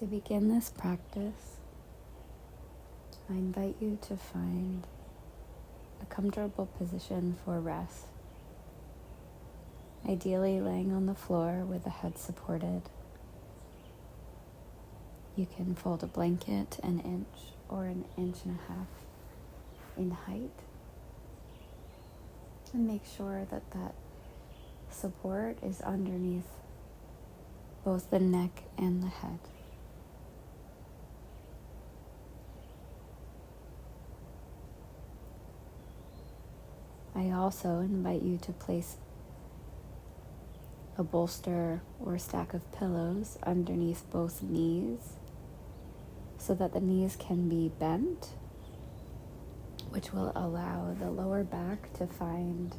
To begin this practice, I invite you to find a comfortable position for rest. Ideally laying on the floor with the head supported. You can fold a blanket an inch or an inch and a half in height. And make sure that support is underneath both the neck and the head. I also invite you to place a bolster or stack of pillows underneath both knees so that the knees can be bent, which will allow the lower back to find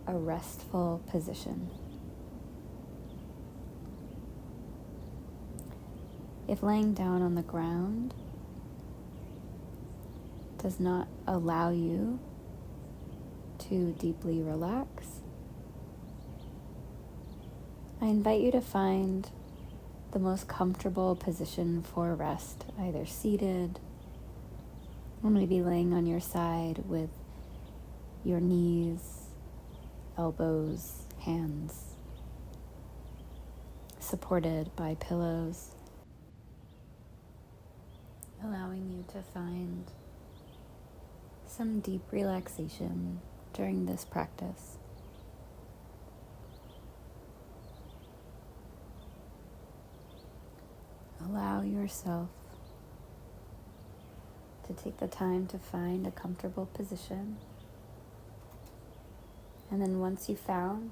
a restful position. If laying down on the ground does not allow you to deeply relax, I invite you to find the most comfortable position for rest, either seated or maybe laying on your side with your knees, elbows, hands supported by pillows, allowing you to find some deep relaxation during this practice. Allow yourself to take the time to find a comfortable position. And then once you've found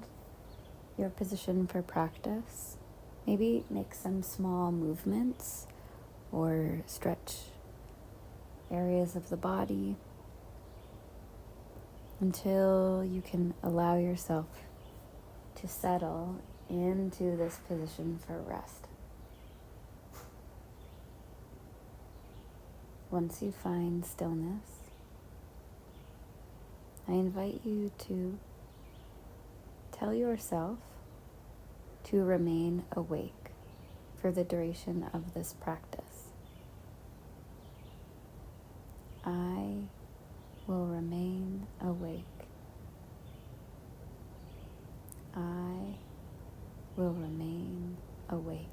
your position for practice, maybe make some small movements or stretch areas of the body until you can allow yourself to settle into this position for rest. Once you find stillness, I invite you to tell yourself to remain awake for the duration of this practice. I will remain awake. I will remain awake.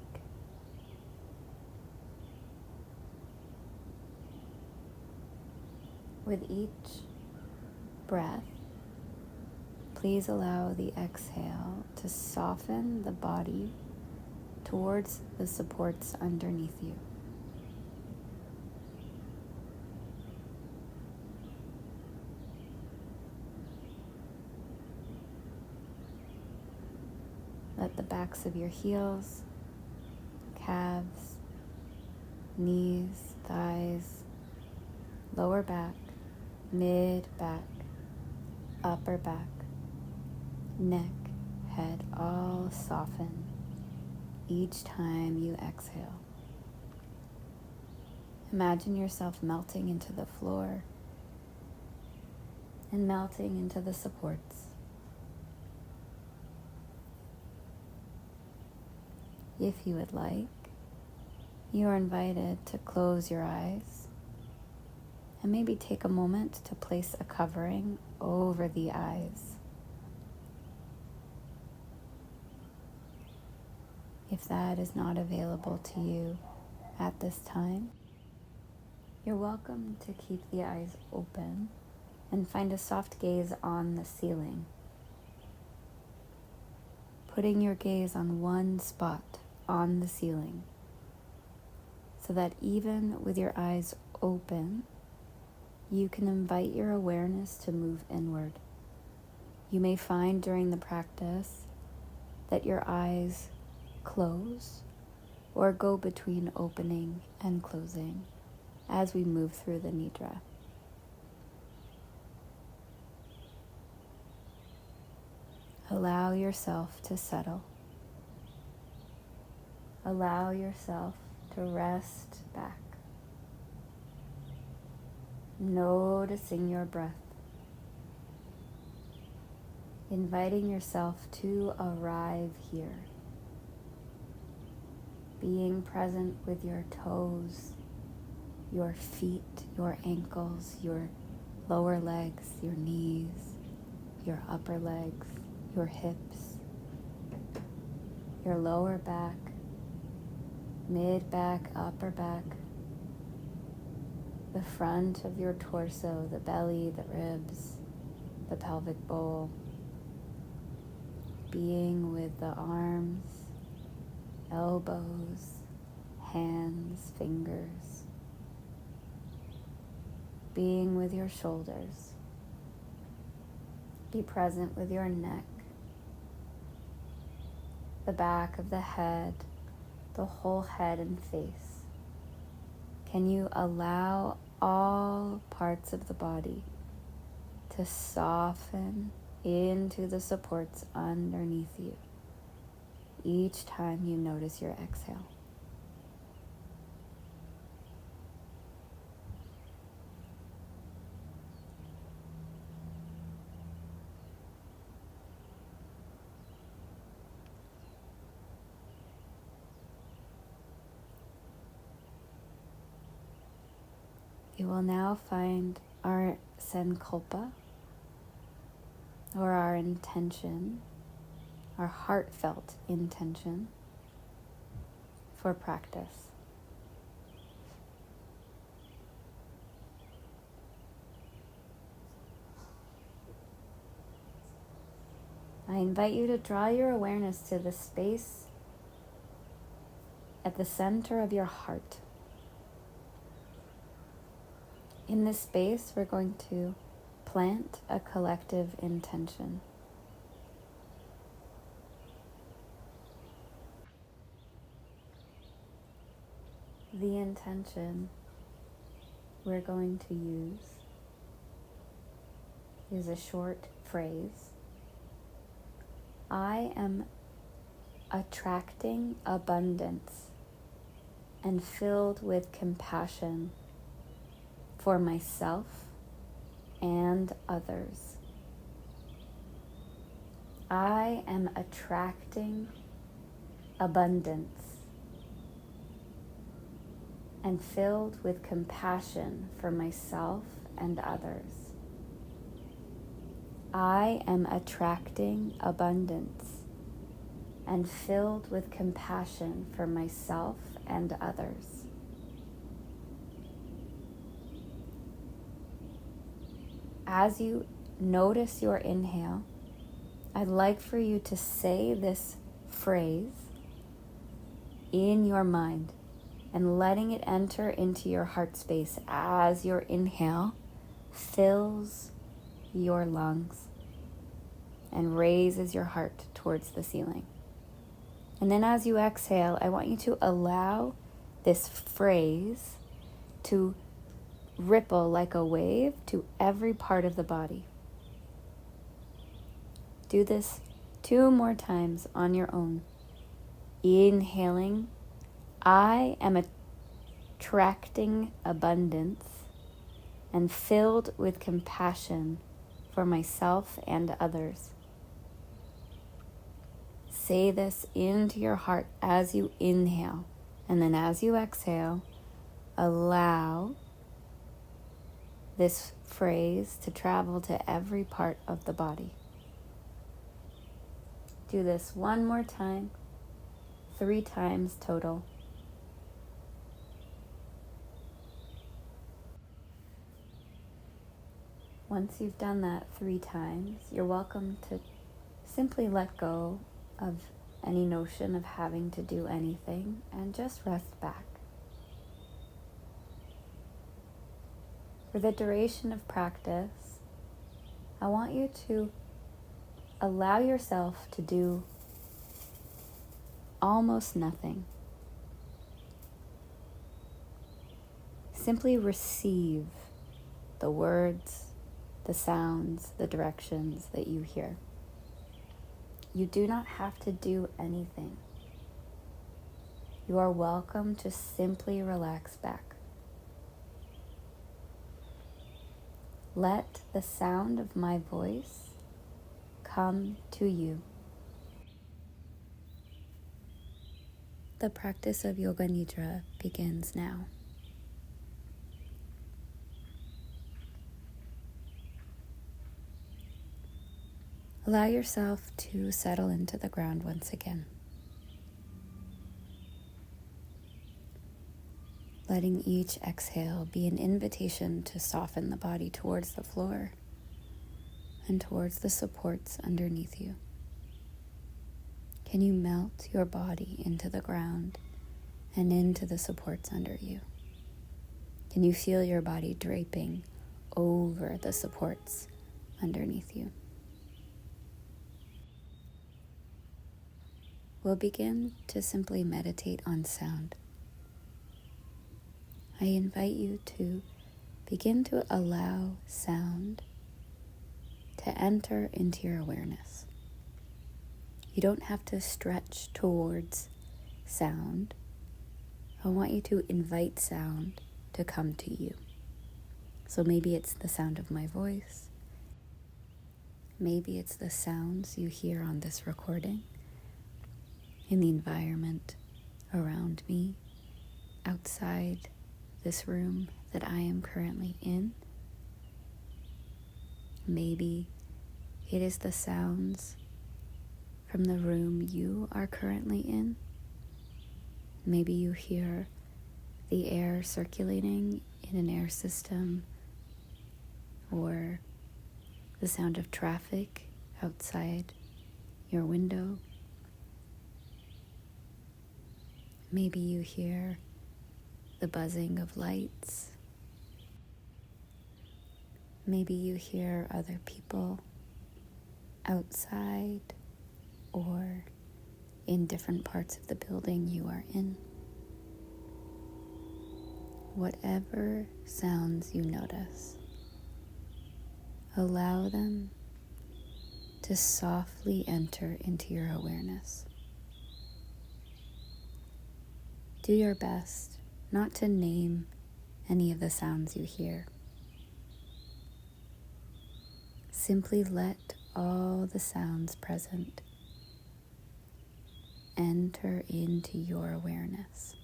With each breath, please allow the exhale to soften the body towards the supports underneath you. Let the backs of your heels, calves, knees, thighs, lower back, mid-back, upper back, neck, head all soften each time you exhale. Imagine yourself melting into the floor and melting into the supports. If you would like, you are invited to close your eyes and maybe take a moment to place a covering over the eyes. If that is not available to you at this time, you're welcome to keep the eyes open and find a soft gaze on the ceiling. Putting your gaze on one spot on the ceiling so that even with your eyes open, you can invite your awareness to move inward. You may find during the practice that your eyes close or go between opening and closing as we move through the Nidra. Allow yourself to settle. Allow yourself to rest back, noticing your breath, inviting yourself to arrive here. being present with your toes, your feet, your ankles, your lower legs, your knees, your upper legs, your hips, your lower back, mid back, upper back, the front of your torso, the belly, the ribs, the pelvic bowl, being with the arms, elbows, hands, fingers, being with your shoulders. Be present with your neck, the back of the head, the whole head and face. Can you allow all parts of the body to soften into the supports underneath you each time you notice your exhale? You will now find our sankalpa, or our intention, our heartfelt intention for practice. I invite you to draw your awareness to the space at the center of your heart. In this space, we're going to plant a collective intention. The intention we're going to use is a short phrase. I am attracting abundance and filled with compassion for myself and others. I am attracting abundance and filled with compassion for myself and others. I am attracting abundance and filled with compassion for myself and others. As you notice your inhale, I'd like for you to say this phrase in your mind and letting it enter into your heart space as your inhale fills your lungs and raises your heart towards the ceiling. And then as you exhale, I want you to allow this phrase to ripple like a wave to every part of the body. Do this 2 more times on your own. Inhaling, I am attracting abundance and filled with compassion for myself and others. Say this into your heart as you inhale, and then as you exhale, allow this phrase to travel to every part of the body. Do this 1 more time, 3 times total. Once you've done that 3 times, you're welcome to simply let go of any notion of having to do anything and just rest back. For the duration of practice, I want you to allow yourself to do almost nothing. Simply receive the words, the sounds, the directions that you hear. You do not have to do anything. You are welcome to simply relax back. Let the sound of my voice come to you. The practice of Yoga Nidra begins now. Allow yourself to settle into the ground once again, letting each exhale be an invitation to soften the body towards the floor and towards the supports underneath you. Can you melt your body into the ground and into the supports under you? Can you feel your body draping over the supports underneath you? We'll begin to simply meditate on sound. I invite you to begin to allow sound to enter into your awareness. You don't have to stretch towards sound. I want you to invite sound to come to you. So maybe it's the sound of my voice. Maybe it's the sounds you hear on this recording, in the environment around me, outside this room that I am currently in. Maybe it is the sounds from the room you are currently in. Maybe you hear the air circulating in an air system, or the sound of traffic outside your window. Maybe you hear the buzzing of lights. Maybe you hear other people outside or in different parts of the building you are in. Whatever sounds you notice, allow them to softly enter into your awareness. Do your best not to name any of the sounds you hear. Simply let all the sounds present enter into your awareness,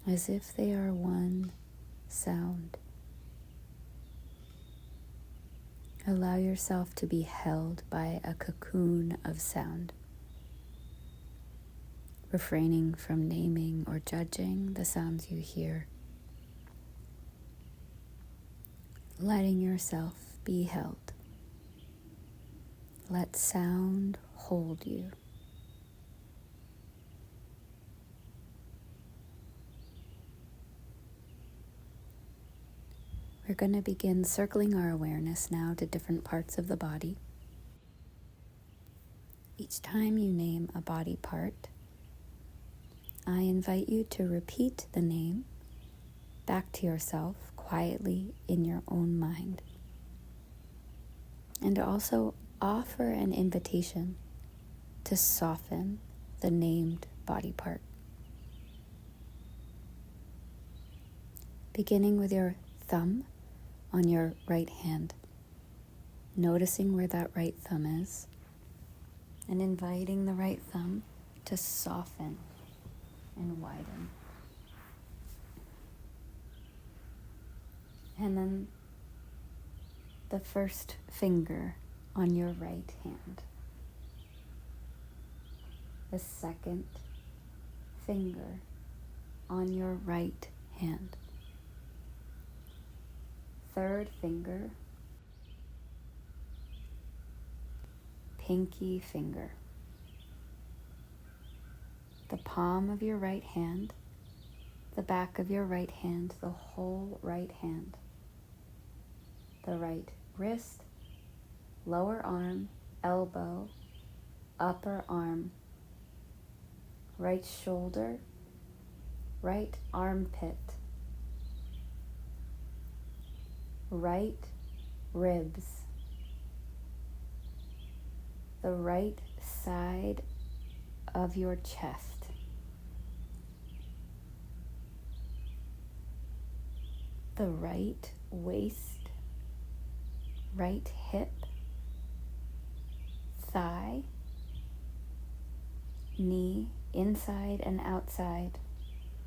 as if they are one sound. Allow yourself to be held by a cocoon of sound, refraining from naming or judging the sounds you hear, letting yourself be held. Let sound hold you. We're going to begin circling our awareness now to different parts of the body. Each time you name a body part, I invite you to repeat the name back to yourself quietly in your own mind, and also offer an invitation to soften the named body part. Beginning with your thumb on your right hand, noticing where that right thumb is, and inviting the right thumb to soften and widen. And then the first finger on your right hand, the second finger on your right hand, third finger, pinky finger, the palm of your right hand, the back of your right hand, the whole right hand, the right wrist, lower arm, elbow, upper arm, right shoulder, right armpit, right ribs, the right side of your chest, the right waist, right hip, thigh, knee, inside and outside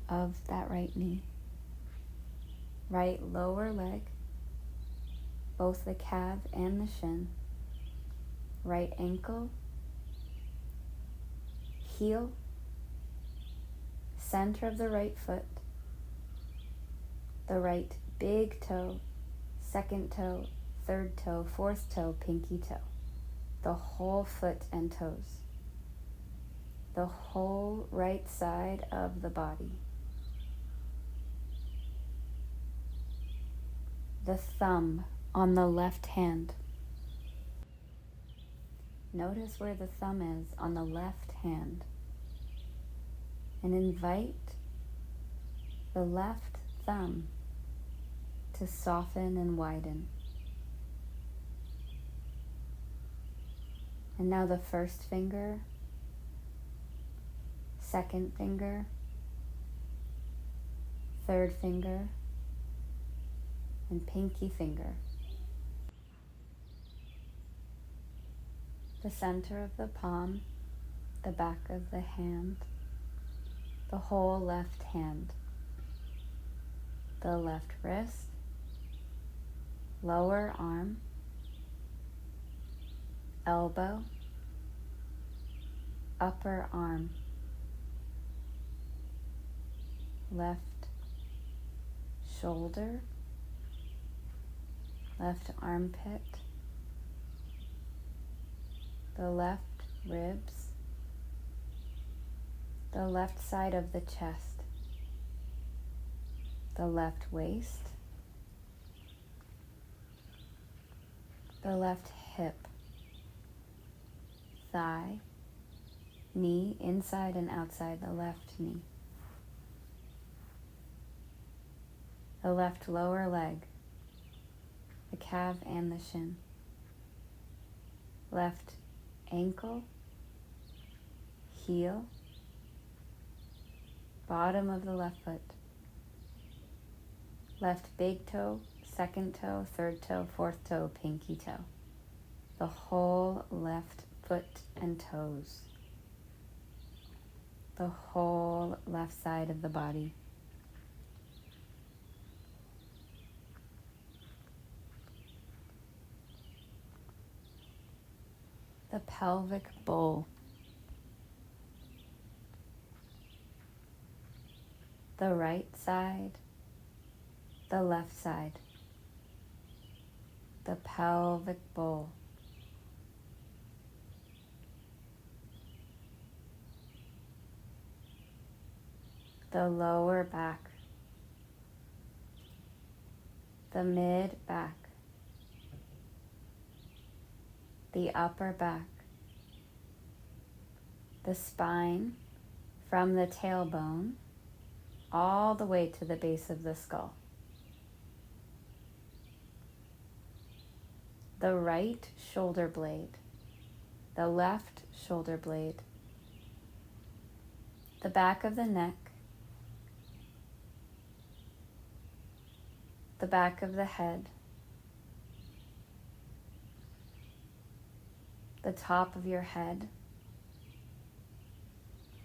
of that right knee. Right lower leg, both the calf and the shin. Right ankle, heel, center of the right foot, the right big toe, second toe, third toe, fourth toe, pinky toe, the whole foot and toes, the whole right side of the body, the thumb on the left hand. Notice where the thumb is on the left hand, and invite the left thumb to soften and widen. And now the first finger, second finger, third finger, and pinky finger. The center of the palm, the back of the hand, the whole left hand, the left wrist, lower arm, elbow, upper arm, left shoulder, left armpit, the left ribs, the left side of the chest, the left waist, the left hip, thigh, knee, inside and outside the left knee, the left lower leg, the calf and the shin, left ankle, heel, bottom of the left foot, left big toe, second toe, third toe, fourth toe, pinky toe, the whole left foot and toes, the whole left side of the body. The pelvic bowl, the right side, the left side, the pelvic bowl, the lower back, the mid back, the upper back, the spine from the tailbone all the way to the base of the skull. The right shoulder blade, the left shoulder blade, the back of the neck, the back of the head, the top of your head,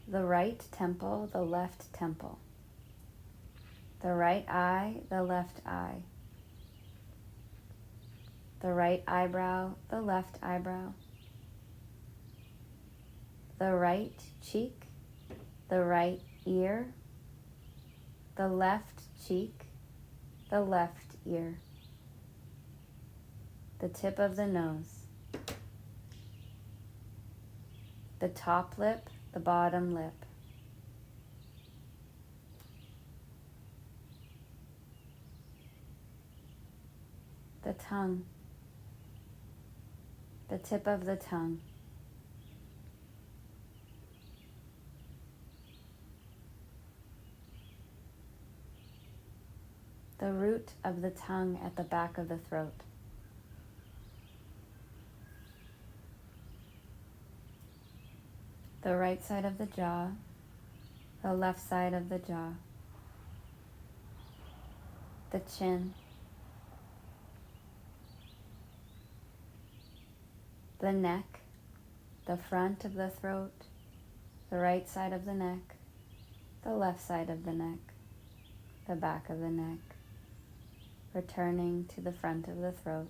the right temple, the left temple, the right eye, the left eye, the right eyebrow, the left eyebrow, the right cheek, the right ear, the left cheek, the left ear, the tip of the nose, the top lip, the bottom lip, the tongue, the tip of the tongue, the root of the tongue at the back of the throat, the right side of the jaw, the left side of the jaw, the chin, the neck, the front of the throat, the right side of the neck, the left side of the neck, the back of the neck, returning to the front of the throat.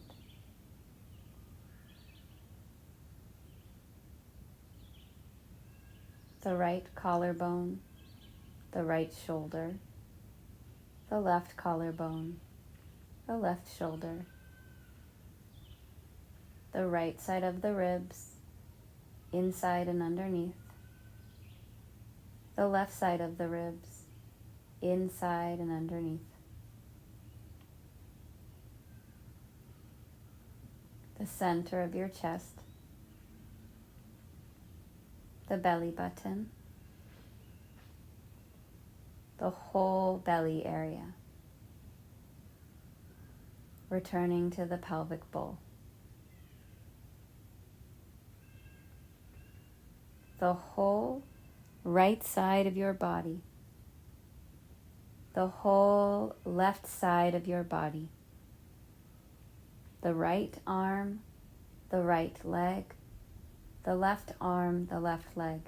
The right collarbone, the right shoulder, the left collarbone, the left shoulder, the right side of the ribs, inside and underneath, the left side of the ribs, inside and underneath, the center of your chest, the belly button, the whole belly area, returning to the pelvic bowl. The whole right side of your body, the whole left side of your body, the right arm, the right leg, the left arm, the left leg,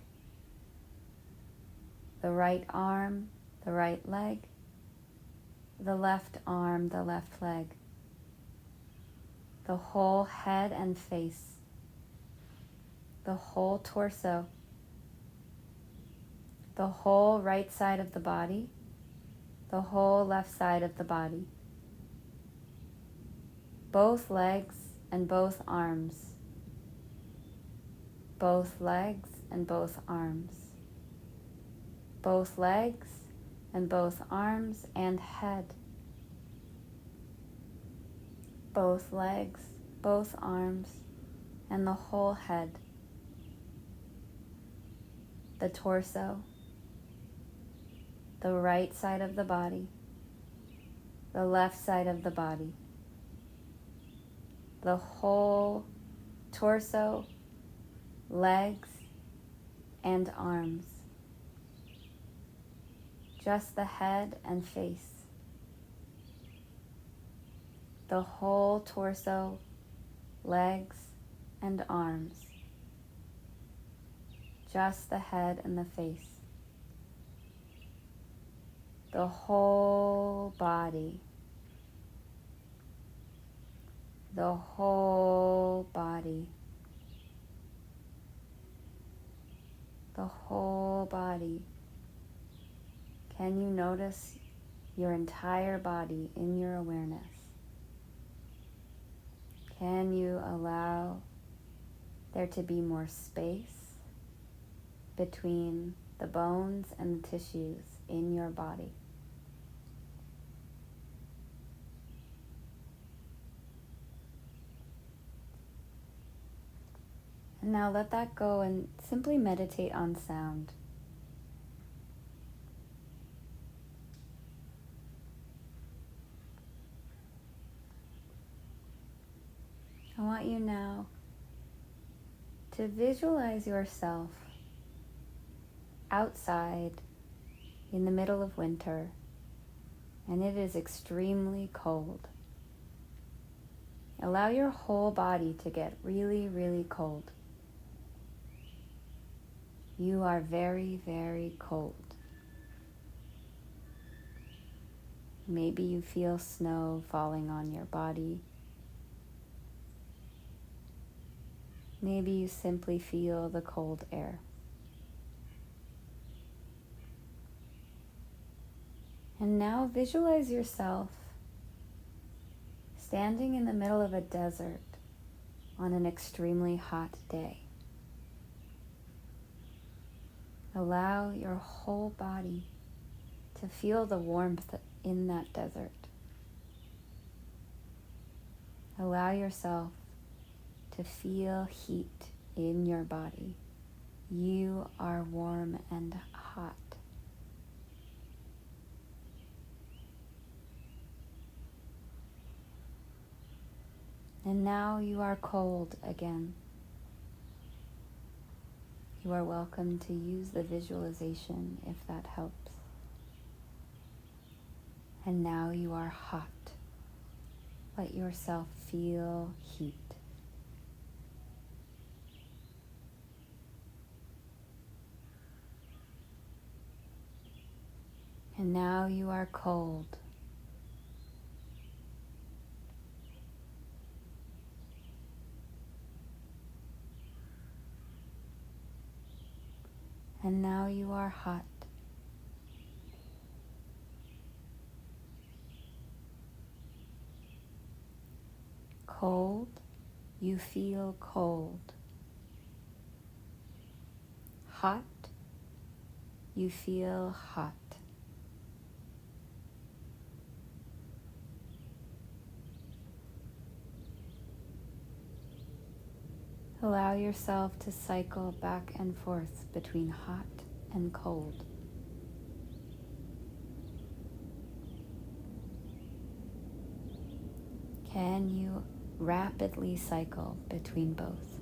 the right arm, the right leg, the left arm, the left leg, the whole head and face, the whole torso, the whole right side of the body, the whole left side of the body, both legs and both arms, both legs and both arms, both legs and both arms and head, both legs, both arms, and the whole head, the torso, the right side of the body, the left side of the body, the whole torso, legs, and arms, just the head and face, the whole torso, legs, and arms, just the head and the face, the whole body, the whole body, the whole body. Can you notice your entire body in your awareness? Can you allow there to be more space between the bones and the tissues in your body? And now let that go and simply meditate on sound. I want you now to visualize yourself outside in the middle of winter, and it is extremely cold. Allow your whole body to get really, really cold. You are very, very cold. Maybe you feel snow falling on your body. Maybe you simply feel the cold air. And now visualize yourself standing in the middle of a desert on an extremely hot day. Allow your whole body to feel the warmth in that desert. Allow yourself to feel heat in your body. You are warm and hot. And now you are cold again. You are welcome to use the visualization if that helps. And now you are hot. Let yourself feel heat. And now you are cold. And now you are hot. Cold, you feel cold. Hot, you feel hot. Allow yourself to cycle back and forth between hot and cold. Can you rapidly cycle between both?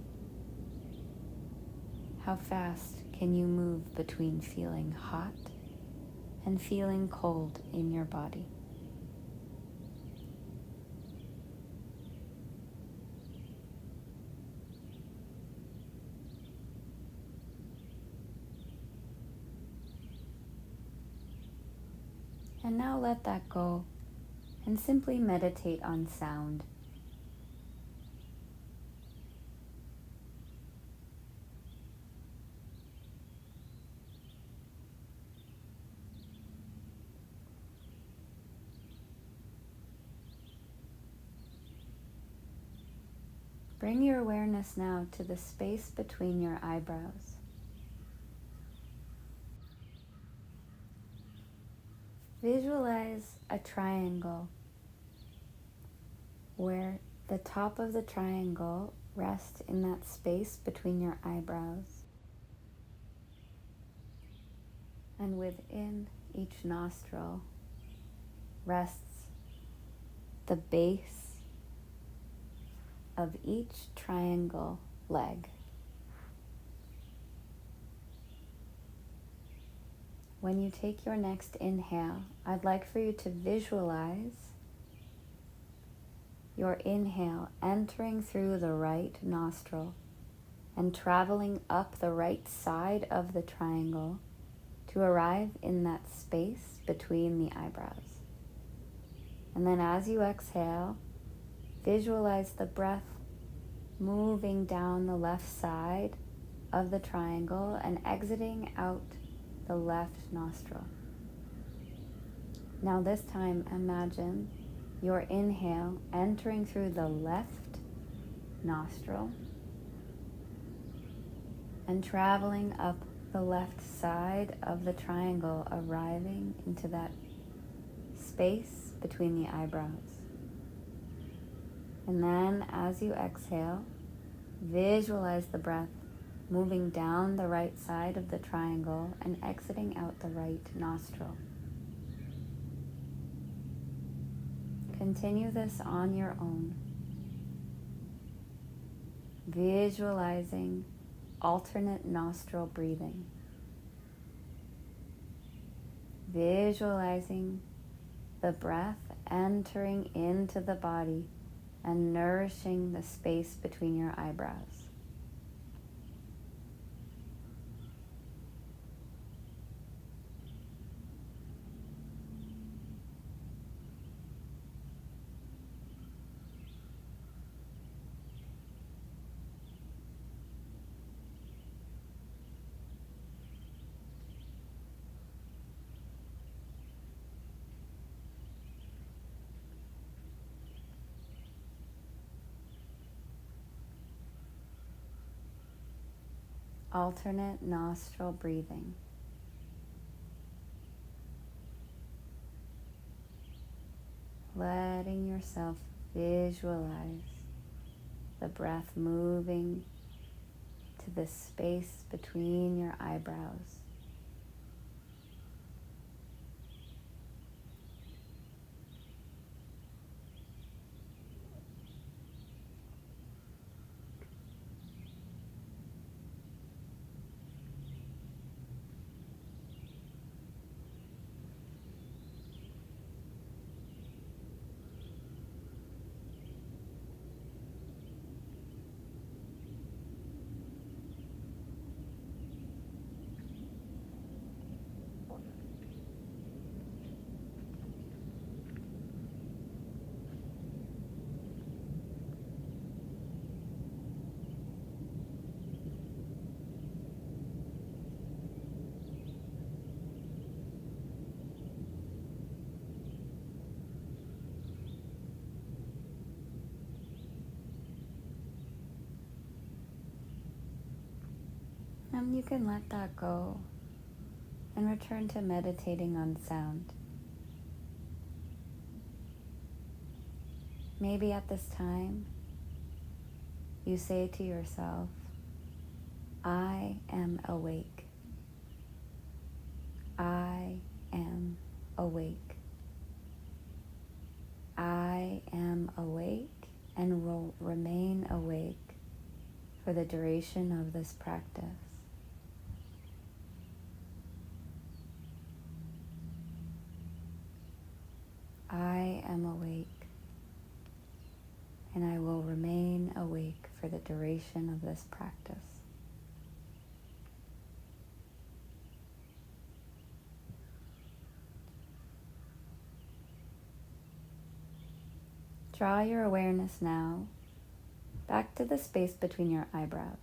How fast can you move between feeling hot and feeling cold in your body? And now let that go and simply meditate on sound. Bring your awareness now to the space between your eyebrows. Visualize a triangle where the top of the triangle rests in that space between your eyebrows. And within each nostril rests the base of each triangle leg. When you take your next inhale, I'd like for you to visualize your inhale entering through the right nostril and traveling up the right side of the triangle to arrive in that space between the eyebrows. And then as you exhale, visualize the breath moving down the left side of the triangle and exiting out the left nostril. Now this time, imagine your inhale entering through the left nostril and traveling up the left side of the triangle, arriving into that space between the eyebrows. And then as you exhale, visualize the breath moving down the right side of the triangle and exiting out the right nostril. Continue this on your own, visualizing alternate nostril breathing, visualizing the breath entering into the body and nourishing the space between your eyebrows. Alternate nostril breathing. Letting yourself visualize the breath moving to the space between your eyebrows. then you can let that go and return to meditating on sound. Maybe at this time, you say to yourself, I am awake. I am awake. I am awake and will remain awake for the duration of this practice. I am awake and I will remain awake for the duration of this practice. Draw your awareness now back to the space between your eyebrows.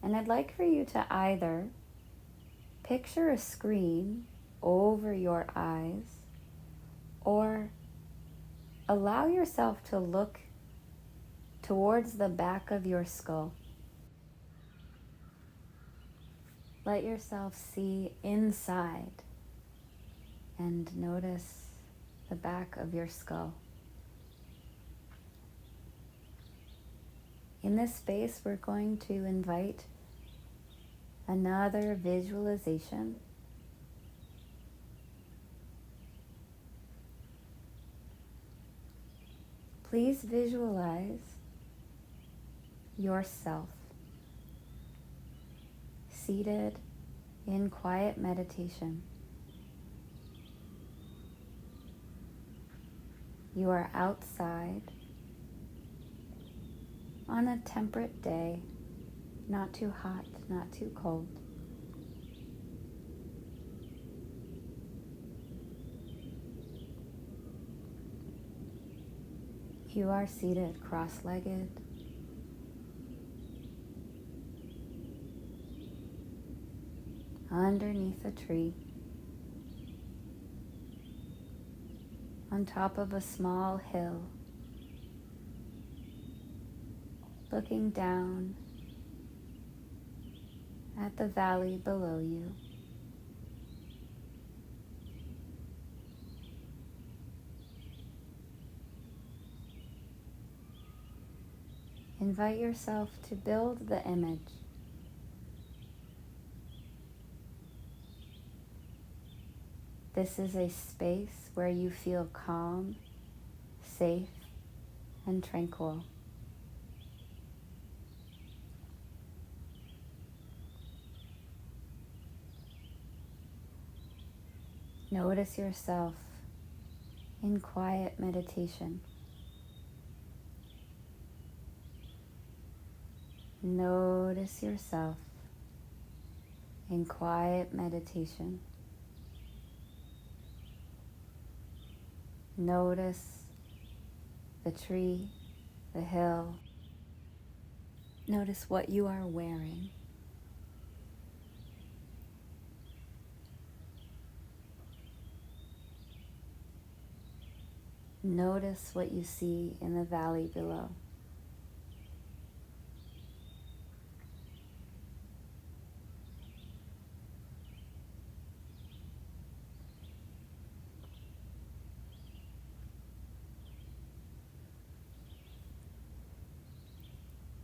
And I'd like for you to either picture a screen over your eyes or allow yourself to look towards the back of your skull. Let yourself see inside and notice the back of your skull. In this space, we're going to invite another visualization. Please visualize yourself seated in quiet meditation. You are outside on a temperate day, not too hot, not too cold. You are seated cross-legged, underneath a tree, on top of a small hill, looking down at the valley below you. Invite yourself to build the image. This is a space where you feel calm, safe, and tranquil. Notice yourself in quiet meditation. Notice yourself in quiet meditation. Notice the tree, the hill. Notice what you are wearing. Notice what you see in the valley below.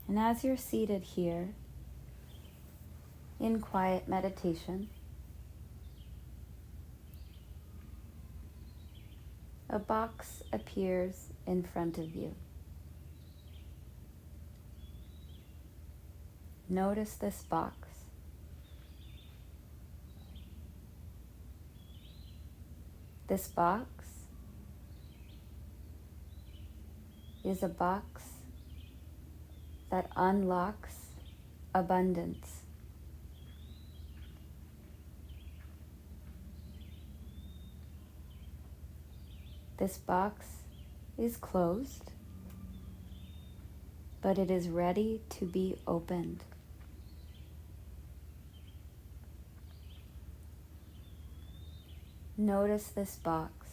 And as you're seated here in quiet meditation, a box appears in front of you. Notice this box. This box is a box that unlocks abundance. This box is closed, but it is ready to be opened. Notice this box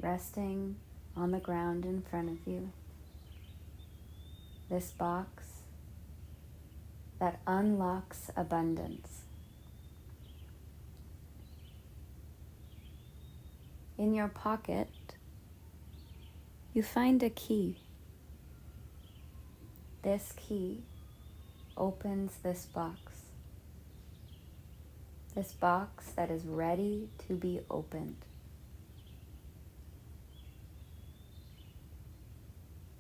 resting on the ground in front of you. This box that unlocks abundance. In your pocket, you find a key. This key opens this box that is ready to be opened.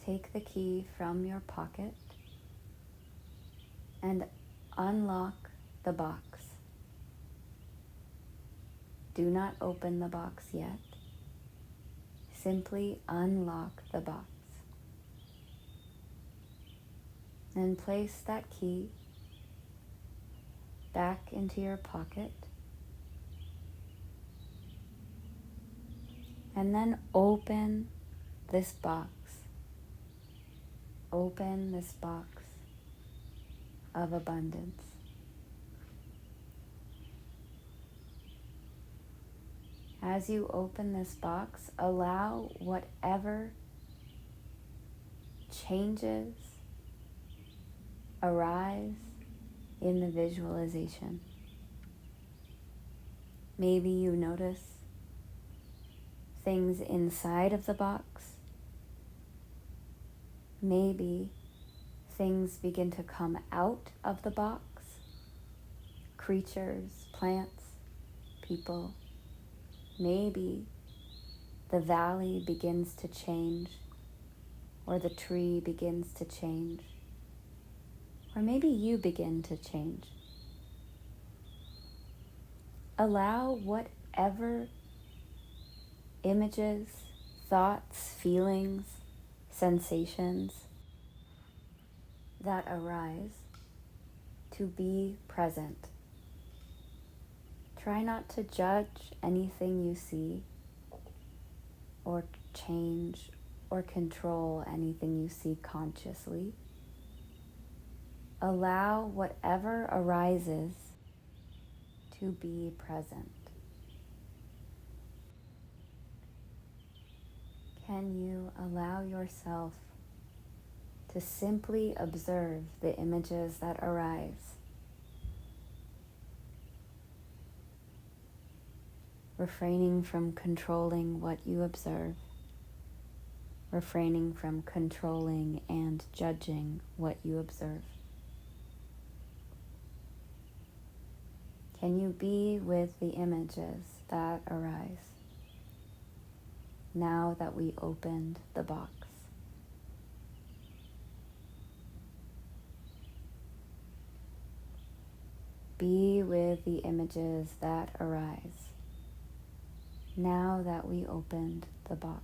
Take the key from your pocket and unlock the box. Do not open the box yet. Simply unlock the box. And place that key back into your pocket. And then open this box. Open this box of abundance. As you open this box, allow whatever changes arise in the visualization. Maybe you notice things inside of the box. Maybe things begin to come out of the box. Creatures, plants, people. Maybe the valley begins to change, or the tree begins to change, or maybe you begin to change. Allow whatever images, thoughts, feelings, sensations that arise to be present. Try not to judge anything you see, or change or control anything you see consciously. Allow whatever arises to be present. Can you allow yourself to simply observe the images that arise? Refraining from controlling what you observe. Refraining from controlling and judging what you observe. Can you be with the images that arise now that we opened the box? Be with the images that arise now that we opened the box.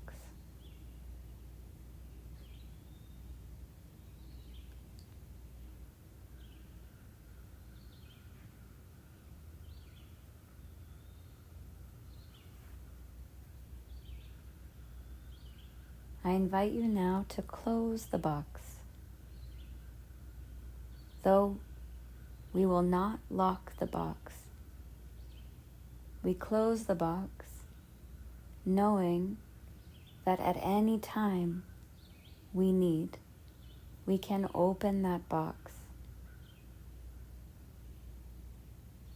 I invite you now to close the box. Though we will not lock the box, we close the box knowing that at any time we can open that box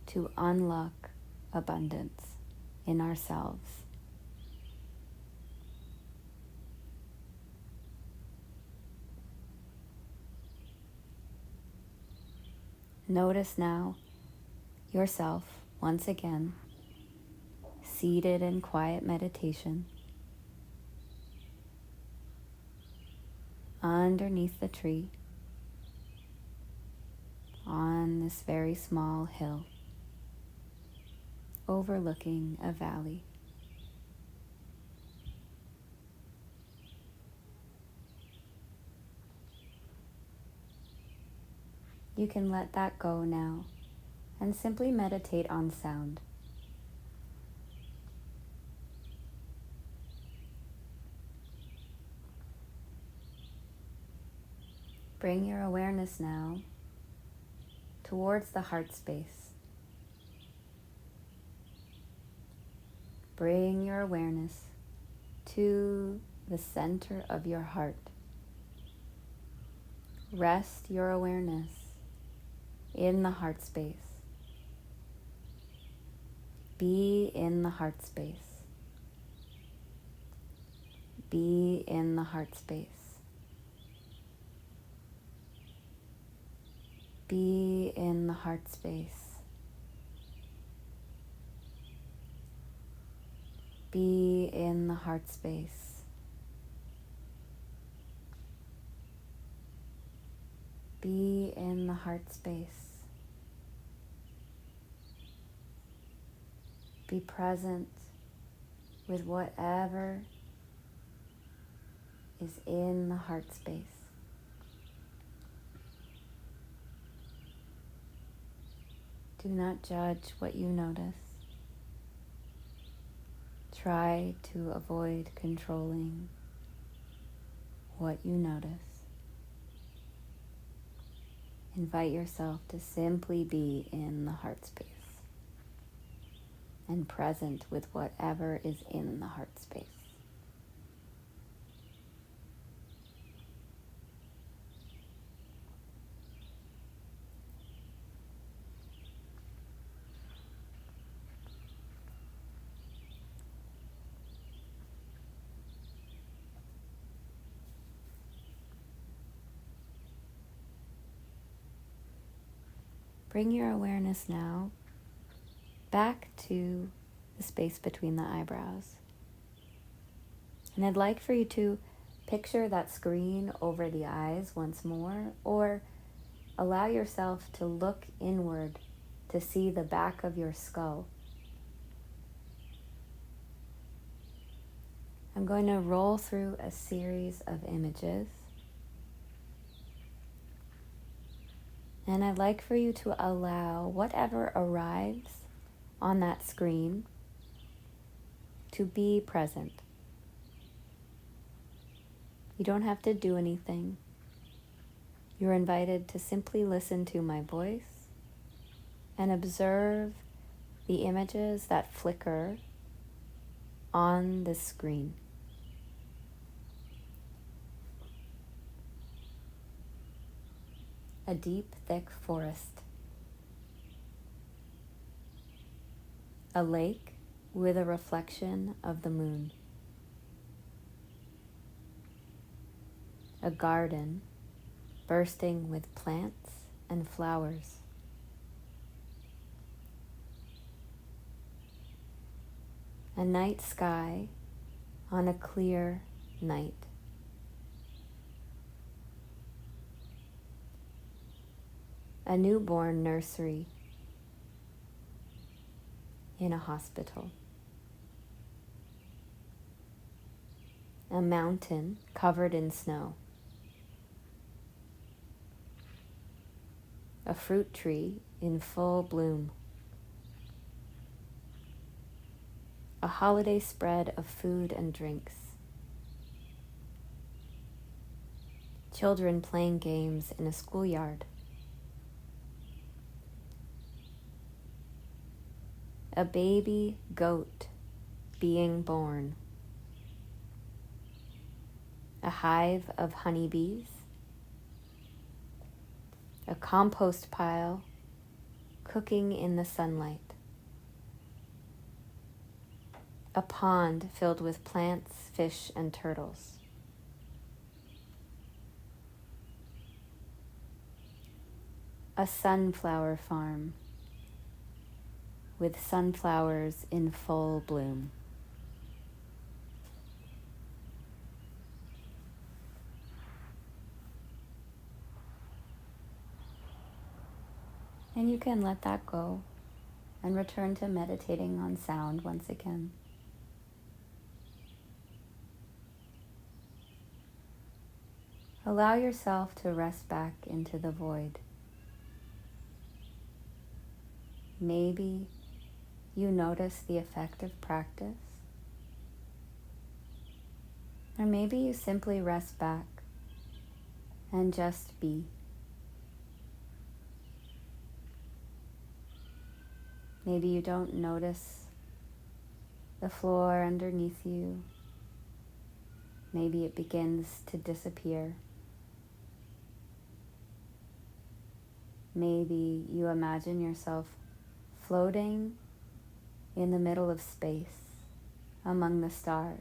to unlock abundance in ourselves. Notice now yourself once again, seated in quiet meditation, underneath the tree, on this very small hill, overlooking a valley. You can let that go now and simply meditate on sound. Bring your awareness now towards the heart space. Bring your awareness to the center of your heart. Rest your awareness in the heart space. Be in the heart space. Be in the heart space. Be in the heart space. Be in the heart space. Be in the heart space. Be present with whatever is in the heart space. Do not judge what you notice. Try to avoid controlling what you notice. Invite yourself to simply be in the heart space and present with whatever is in the heart space. Bring your awareness now back to the space between the eyebrows. And I'd like for you to picture that screen over the eyes once more, or allow yourself to look inward to see the back of your skull. I'm going to roll through a series of images. And I'd like for you to allow whatever arrives on that screen to be present. You don't have to do anything. You're invited to simply listen to my voice and observe the images that flicker on the screen. A deep, thick forest. A lake with a reflection of the moon. A garden bursting with plants and flowers. A night sky on a clear night. A newborn nursery in a hospital. A mountain covered in snow. A fruit tree in full bloom. A holiday spread of food and drinks. Children playing games in a schoolyard. A baby goat being born. A hive of honeybees. A compost pile cooking in the sunlight. A pond filled with plants, fish, and turtles. A sunflower farm with sunflowers in full bloom. And you can let that go and return to meditating on sound once again. Allow yourself to rest back into the void. Maybe you notice the effect of practice, or maybe you simply rest back and just be. Maybe you don't notice the floor underneath you. Maybe it begins to disappear. Maybe you imagine yourself floating in the middle of space among the stars.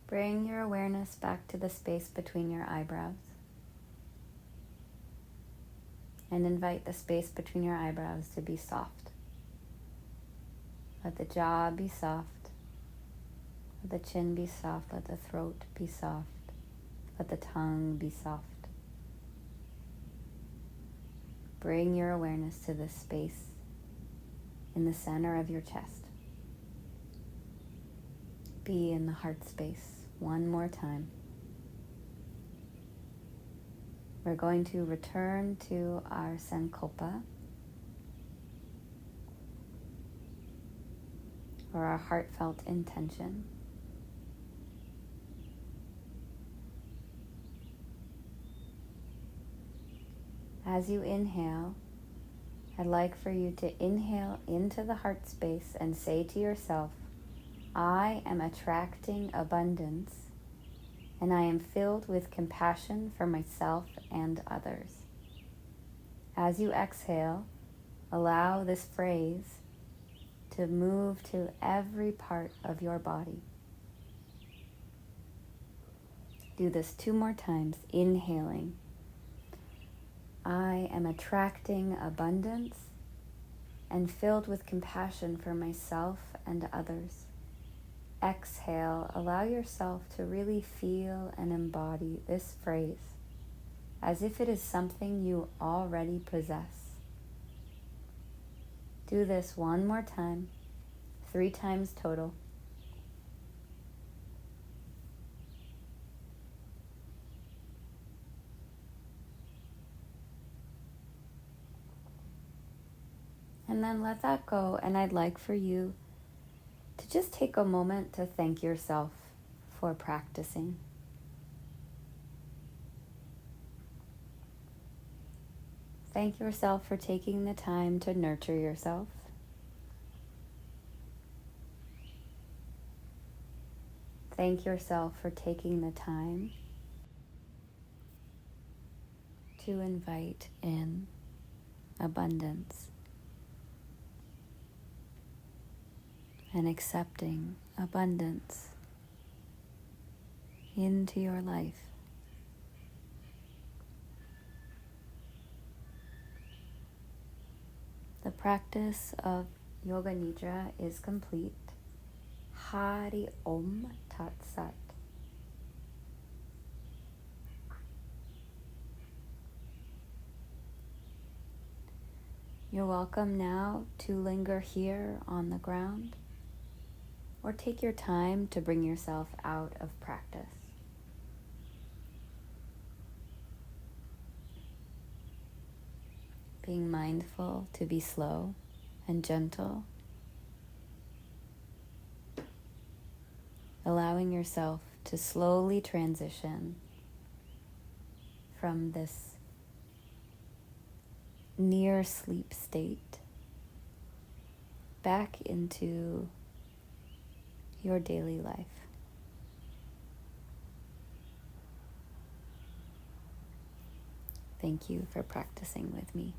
Bring your awareness back to the space between your eyebrows. And invite the space between your eyebrows to be soft. Let the jaw be soft. Let the chin be soft. Let the throat be soft. Let the tongue be soft. Bring your awareness to the space in the center of your chest. Be in the heart space one more time. We're going to return to our sankalpa, or our heartfelt intention. As you inhale, I'd like for you to inhale into the heart space and say to yourself, I am attracting abundance, and I am filled with compassion for myself and others. As you exhale, allow this phrase to move to every part of your body. Do this 2 more times, inhaling. I am attracting abundance and filled with compassion for myself and others. Exhale, allow yourself to really feel and embody this phrase as if it is something you already possess. Do this 1 more time, 3 times total. And then let that go, and I'd like for you to just take a moment to thank yourself for practicing. Thank yourself for taking the time to nurture yourself. Thank yourself for taking the time to invite in abundance and accepting abundance into your life. The practice of Yoga Nidra is complete. Hari Om Tat Sat. You're welcome now to linger here on the ground, or take your time to bring yourself out of practice. Being mindful to be slow and gentle, allowing yourself to slowly transition from this near sleep state back into your daily life. Thank you for practicing with me.